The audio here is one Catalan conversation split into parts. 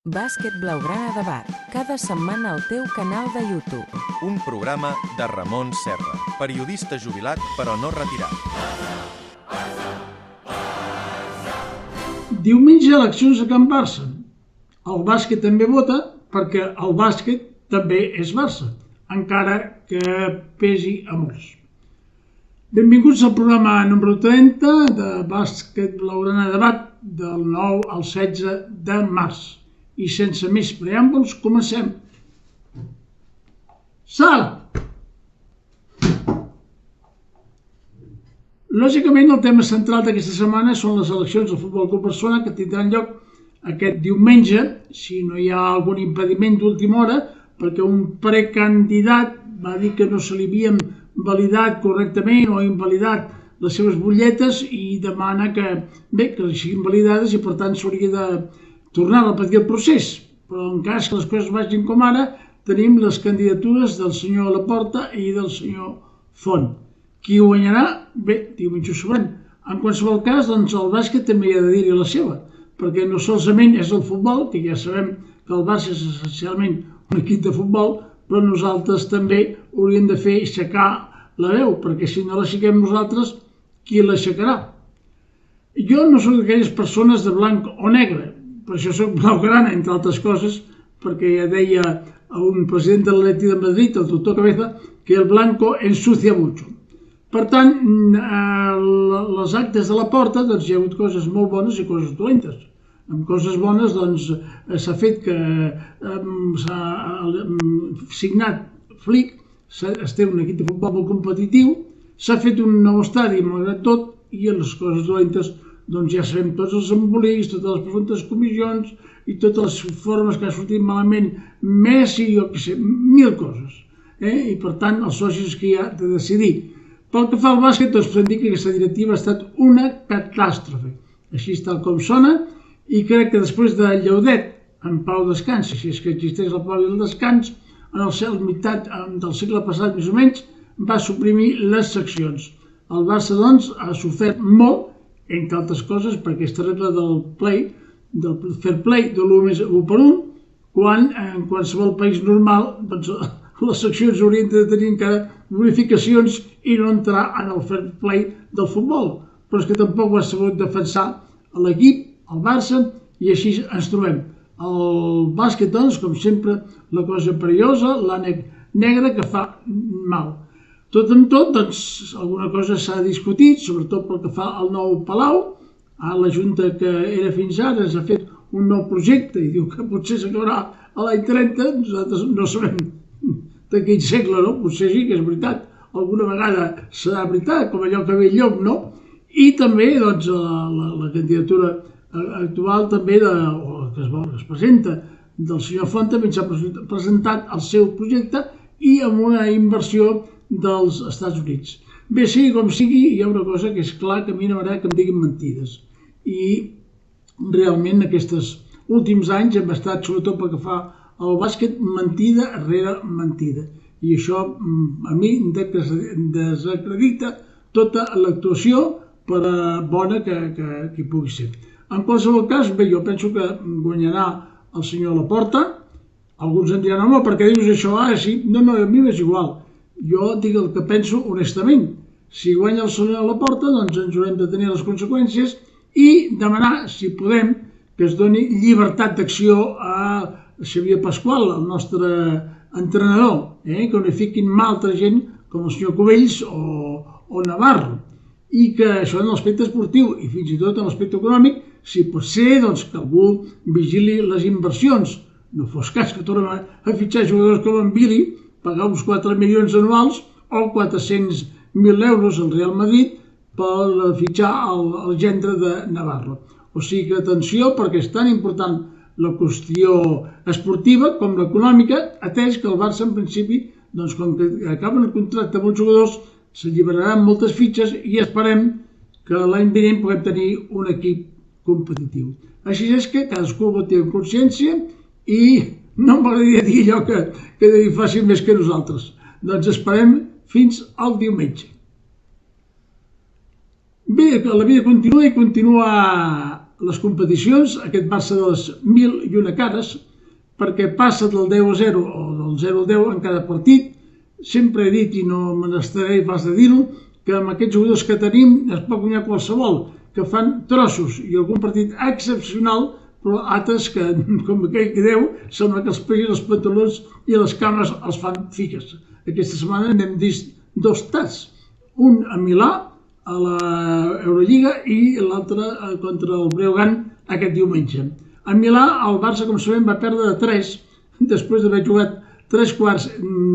Bàsquet Blaugrana Debat, cada setmana al teu canal de YouTube. Un programa de Ramon Serra, periodista jubilat però no retirat. Diumenge eleccions a Can Barça. El bàsquet també vota perquè el bàsquet també és Barça, encara que pesi a molts. Benvinguts al programa número 30 de Bàsquet Blaugrana Debat del 9 al 16 de març. I sense més preàmbuls, comencem. Sala! Lògicament, el tema central d'aquesta setmana són les eleccions del Futbol Club Barcelona que tindran lloc aquest diumenge, si no hi ha algun impediment d'última hora, perquè un precandidat va dir que no se li havien validat correctament o invalidat les seves butlletes i demana que li siguin validades i per tant s'hauria de tornar a repetir el procés. Però en cas que les coses vagin com ara, tenim les candidatures del senyor Laporta i del senyor Font. Qui guanyarà? Bé, diumenge ho sabrem. En qualsevol cas, doncs el bàsquet també hi ha de dir-hi la seva, perquè no solament és el futbol, que ja sabem que el Barça és essencialment un equip de futbol, però nosaltres també hauríem de fer aixecar la veu, perquè si no l'aixequem nosaltres, qui l'aixecarà? Jo no soc d'aquelles persones de blanc o negre, per això soc blaugrana, entre altres coses, perquè ja deia un president de l'Atleti de Madrid, el doctor Cabeza, que el blanco ensucia mucho. Per tant, les actes de la porta, doncs hi ha hagut coses molt bones i coses dolentes. Amb coses bones, doncs, s'ha fet que s'ha signat Flick, es té un equip de futbol molt competitiu, s'ha fet un nou estadi, malgrat tot, i les coses dolentes, doncs ja sabem tots els embolics, totes les presumptes comissions i totes les formes que han sortit malament, Messi, jo què sé, mil coses. I per tant, els socis que hi ha de decidir. Pel que fa al bàsquet, doncs podem dir que aquesta directiva ha estat una catàstrofe. Així tal com sona, i crec que després de Llaudet, en pau descans, si és que existeix la pau i el descans, en el cel meitat del segle passat, més o menys, va suprimir les seccions. El Barça, doncs, ha sofert molt, entre altres coses, per aquesta regla del fair play de l'1 per 1, quan en qualsevol país normal doncs, les seccions haurien de tenir encara bonificacions i no entrar en el fair play del futbol. Però és que tampoc ho ha sabut defensar l'equip, el Barça, i així ens trobem. El bàsquet, doncs, com sempre, la cosa perillosa, l'ànec negre que fa mal. Tot en tot, doncs, alguna cosa s'ha discutit, sobretot pel que fa al nou Palau. La Junta que era fins ara ha fet un nou projecte i diu que potser s'acabarà a l'any 30, nosaltres no sabem de quin segle, no? Potser sí que és veritat, alguna vegada serà veritat, com allò que ve el llop, no? I també, doncs, la candidatura actual també, que es presenta, del senyor Font, també s'ha presentat el seu projecte i amb una inversió dels Estats Units. Bé, sigui com sigui, hi ha una cosa que és clar que a mi no m'agrada que em diguin mentides. I realment aquests últims anys hem estat, sobretot pel que fa al bàsquet, mentida rere mentida. I això a mi em desacredita tota l'actuació per bona que hi pugui ser. En qualsevol cas, bé, jo penso que guanyarà el senyor Laporta. Alguns em diran, home, per què dius això ara? Sí, no, a mi m'és igual. Jo dic el que penso honestament. Si guanya el senyor Laporta, doncs ens haurem de tenir les conseqüències i demanar, si podem, que es doni llibertat d'acció a Xavier Pasqual, el nostre entrenador, que no hi fiquin mà altra gent com el senyor Cubells o Navarro. I que això en l'aspecte esportiu i fins i tot en l'aspecte econòmic, si pot ser doncs, que algú vigili les inversions. No fos cas que tornem a fitxar jugadors com en Billy, pagar uns 4 milions anuals o 400.000 euros al Real Madrid per fitxar el gendre de Navarro. O sigui que atenció, perquè és tan important la qüestió esportiva com l'econòmica, atès que el Barça en principi, doncs, com que acaben el contracte amb els jugadors, s'alliberaran moltes fitxes i esperem que l'any vinent puguem tenir un equip competitiu. Així és que cadascú voti en consciència i no m'agradaria dir allò que facin més que nosaltres. Doncs esperem fins al diumenge. Bé, la vida continua i continua les competicions, aquest Barça de les 1001 cares, perquè passa del 10-0 o del 0-10 en cada partit. Sempre he dit, i no me n'estaré pas de dir-ho, que amb aquests jugadors que tenim es pot guanyar qualsevol, que fan trossos i algun partit excepcional, però altres que, com aquell que deu, sembla que els peguen els pantalons i les cames els fan fiques. Aquesta setmana n'hem vist 2 tats, un a Milà, a l'Eurolliga, i l'altre contra el Breogán aquest diumenge. A Milà el Barça, com sabem, va perdre de 3, després d'haver jugat 3 quarts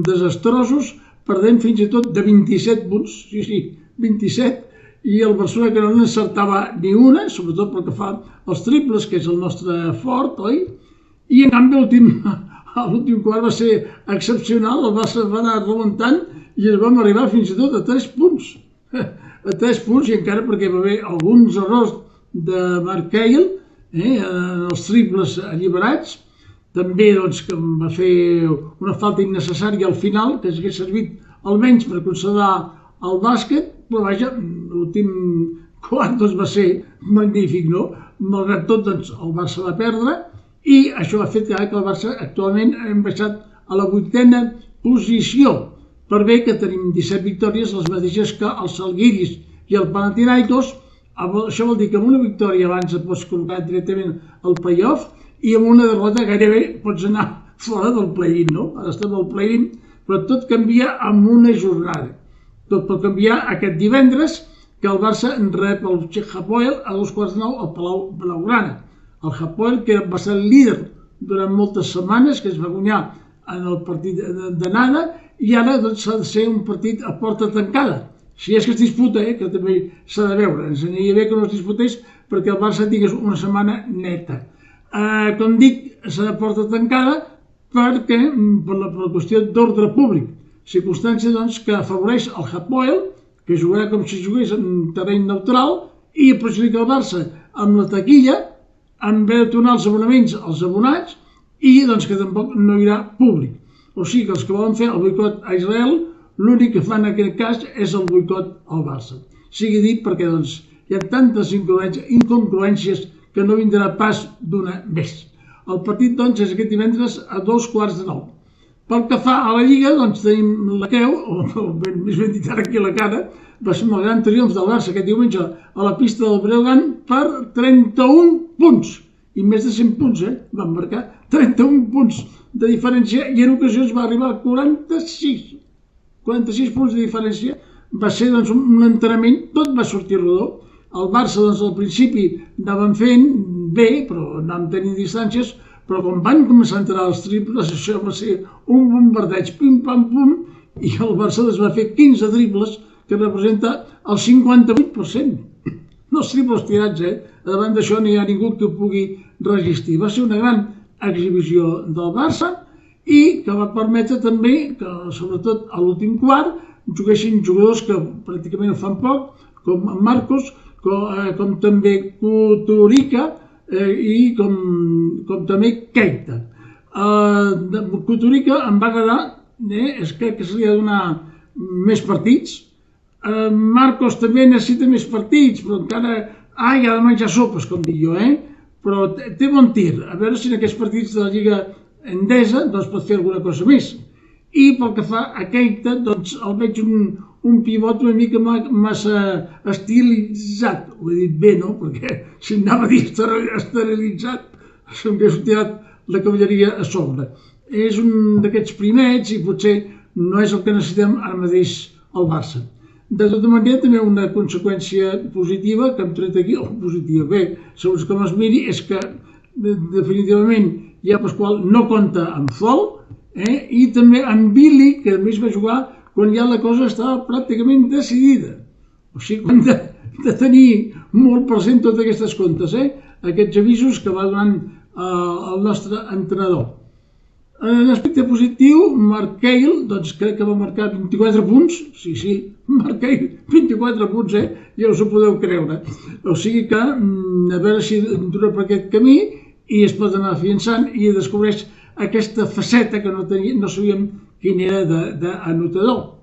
desastrosos, perdent fins i tot de 27 punts, sí, 27, i el Barcelona que no n'encertava ni una, sobretot pel que fa als triples, que és el nostre fort, oi? I en canvi l'últim quart va ser excepcional, el Barça va anar remuntant i ens vam arribar fins i tot a 3 punts. A 3 punts, i encara perquè va haver alguns errors de Mark Cahill, en els triples alliberats, també que va fer una falta innecessària al final, que hagués servit almenys per considerar el bàsquet, però vaja, l'últim quart va ser magnífic, no? Malgrat tot, el Barça va perdre i això ha fet que el Barça actualment hem baixat a la 8a posició, per bé que tenim 17 victòries, les mateixes que els Žalgiris i el Panathinaikos. Això vol dir que amb una victòria abans et pots col·locar directament al play-off i amb una derrota gairebé pots anar fora del play-in, no? Ara estem al play-in, però tot canvia amb una jornada. Tot pot canviar aquest divendres, que el Barça rep el Hapoel a 2:15 al Palau Blaugrana. El Hapoel, que va ser el líder durant moltes setmanes, que es va guanyar en el partit d'anada, i ara s'ha de ser un partit a porta tancada. Si és que es disputa, que també s'ha de veure. Ens aniria bé que no es disputés perquè el Barça tingués una setmana neta. Com dic, serà porta tancada perquè, per la qüestió d'ordre públic, circumstància que afavoreix el Hapoel, que jugarà com si jugués en terreny neutral, i perjudica el Barça amb la taquilla, amb haver de tornar els abonaments als abonats, i que tampoc no hi haurà públic. O sigui que els que volen fer el boicot a Israel, l'únic que fan en aquest cas és el boicot al Barça. Sigui dit perquè hi ha tantes incongruències que no vindrà pas d'una més. El partit és aquest divendres a 8:15. Pel que fa a la Lliga, tenim la creu, o més ben dit ara aquí a la cara, va ser el gran triomf del Barça aquest diumenge a la pista del Breogán per 31 punts. I més de 100 punts, van marcar 31 punts de diferència i en ocasions va arribar a 46. 46 punts de diferència. Va ser un entrenament, tot va sortir rodó. El Barça al principi anaven fent bé, però anàvem tenint distàncies, però quan van començar a entrar els triples, això va ser un bombardeig, pim-pam-pum, i el Barça va fer 15 triples, que representa el 58%. No els triples tirats, Davant d'això no hi ha ningú que ho pugui resistir. Va ser una gran exhibició del Barça i que va permetre també que, sobretot a l'últim quart, juguessin jugadors que pràcticament ho fan poc, com Marcos, com també Kuturica i com també Keita. Kuturica em va agradar, crec que se li ha de donar més partits. Marcos també necessita més partits, però encara ha de menjar sopes, com dic jo, però té bon tir. A veure si en aquests partits de la Lliga Endesa pot fer alguna cosa més. I pel que fa a Keita, el veig un pivot una mica massa estilitzat. Ho he dit bé, no? Perquè si anava a dir esterilitzat, s'hauria tirat la cavalleria a sobre. És un d'aquests primers i potser no és el que necessitem ara mateix al Barça. De tota manera, també una conseqüència positiva que hem tret aquí, o positiva, bé, segons com es miri, és que definitivament ja Pasqual no compta amb Fol, i també amb Billy, que a més va jugar quan ja la cosa estava pràcticament decidida. O sigui, hem de tenir molt present totes aquestes comptes, aquests avisos que va donant el nostre entrenador. En aspecte positiu, Mark Cahill, crec que va marcar 24 punts, sí, Mark Cahill, 24 punts, ja us ho podeu creure. O sigui que, a veure si dura per aquest camí i es pot anar afiançant i descobreix aquesta faceta que no sabíem quin era d'anotador.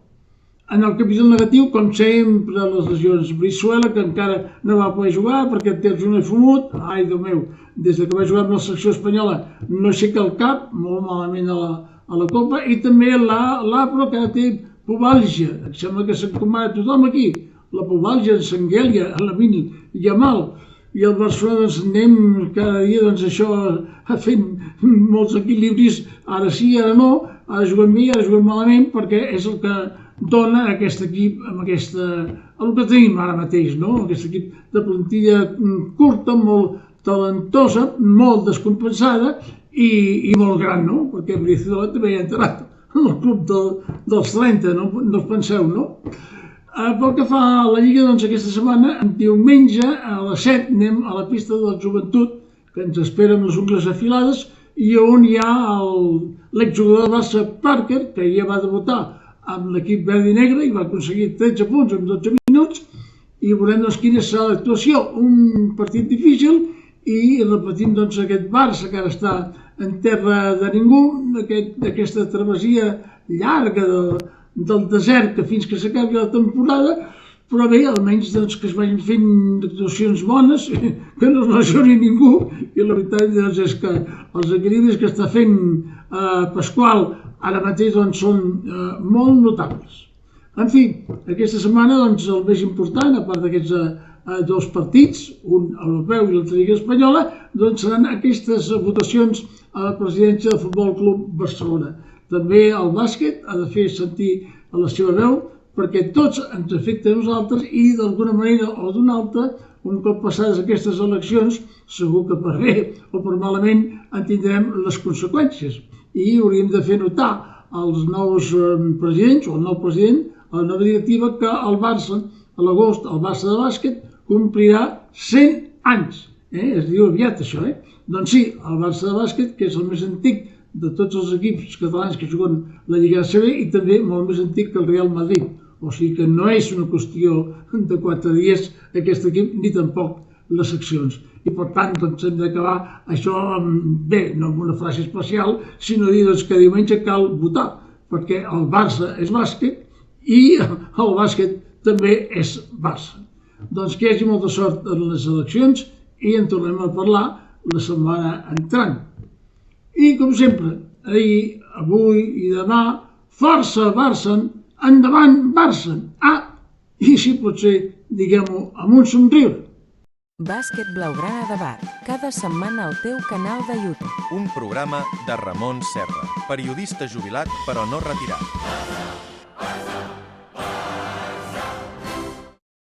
En el capítol negatiu, com sempre, les lesions. Brizuela, que encara no va poder jugar perquè té el genoll fumut. Ai, Déu meu, des que va jugar amb la selecció espanyola no aixeca el cap, molt malament a la Copa. I també l'Apro, que ara té pubalgia. Em sembla que s'encomana tothom aquí. La pubalgia, en Sanguèlia, a Lamine Yamal. I el Barcelona doncs, anem cada dia això fent molts equilibris. Ara sí, ara no. Ara juguem bé, ara juguem malament, perquè és el que dona aquest equip amb el que tenim ara mateix, no? Aquest equip de plantilla curta, molt talentosa, molt descompensada i molt gran, no? Perquè Brizuela també ha entrat en el club dels 30, no us penseu, no? Pel que fa a la Lliga, doncs aquesta setmana, diumenge a les 7 anem a la pista de la Joventut, que ens espera amb les ungles afilades, i on hi ha l'exjugador de Barça, Parker, que ja va debutar amb l'equip verd i negre i va aconseguir 13 punts en 12 minuts, i veurem quina serà l'actuació. Un partit difícil i repetim aquest Barça que ara està en terra de ningú, aquesta travessia llarga del desert que fins que s'acabi la temporada, però bé, almenys que es vagin fent actuacions bones, que no es lesioni ningú, i la veritat és que els equilibris que està fent Pasqual ara mateix són molt notables. En fi, aquesta setmana el més important, a part d'aquests dos partits, un europeu i l'altre Lliga Espanyola, seran aquestes votacions a la presidència del Futbol Club Barcelona. També el bàsquet ha de fer sentir la seva veu, perquè tots ens afecta a nosaltres i d'alguna manera o d'una altra, un cop passades aquestes eleccions, segur que per bé o per malament en tindrem les conseqüències. I hauríem de fer notar als nous presidents o al nou president, a la nova directiva, que el Barça, a l'agost, el Barça de bàsquet, complirà 100 anys. Es diu aviat això, Doncs sí, el Barça de bàsquet, que és el més antic de tots els equips catalans que juguen la Lliga ACB i també molt més antic que el Real Madrid. O sigui que no és una qüestió de 4 dies aquest equip, ni tampoc les seccions. I per tant, hem d'acabar això bé, no amb una frase especial, sinó dir que diumenge cal votar, perquè el Barça és bàsquet i el bàsquet també és Barça. Doncs que hi hagi molta sort en les eleccions i en tornem a parlar la setmana entrant. I com sempre, ahir, avui i demà, força Barça, endavant Barça! I si pot ser, diguem-ho amb un somriure. Bàsquet Blaugrana Debat, cada setmana al teu canal de YouTube. Un programa de Ramon Serra, periodista jubilat però no retirat.